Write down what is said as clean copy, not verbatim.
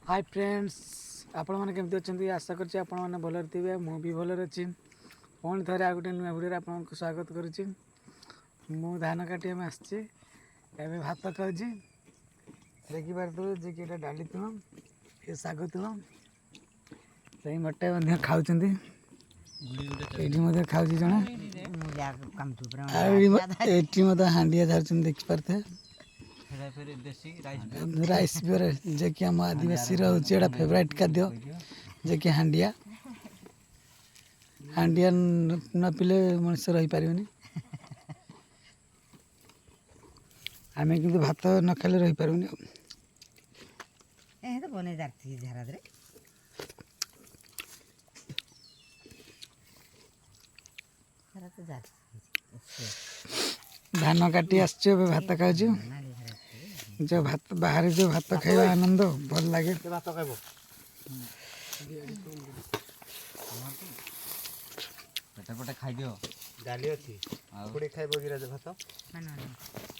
hi friends आपण मैंने केमती अच्छा आशा करछि आपण मैंने भलर थे मु भी भलर अच्छी पुणी थे आ गए नुआ भिडियो आपन को स्वागत करुच्ची मु धान काटी में आसची एवं भात खाऊँ देखिपारे जे कि डाली तुण ये शाग तुण से मटे खाऊँ ये खाऊ जड़े हांडिया धार देखिपारे राइस जे कि आम आदिवासी रोचे फेवरेट खाद्य जे कि हांडिया हांडिया न पीले मनुष्य रही पारे आम कि भात न खाले रही पारे धान काटी आस भात खाऊ जो भात बाहर जो भात खाइबा आनंद भल लगे भात खाइब पेटे पेटे खाई दियो डाली अच्छी खाइब कि भात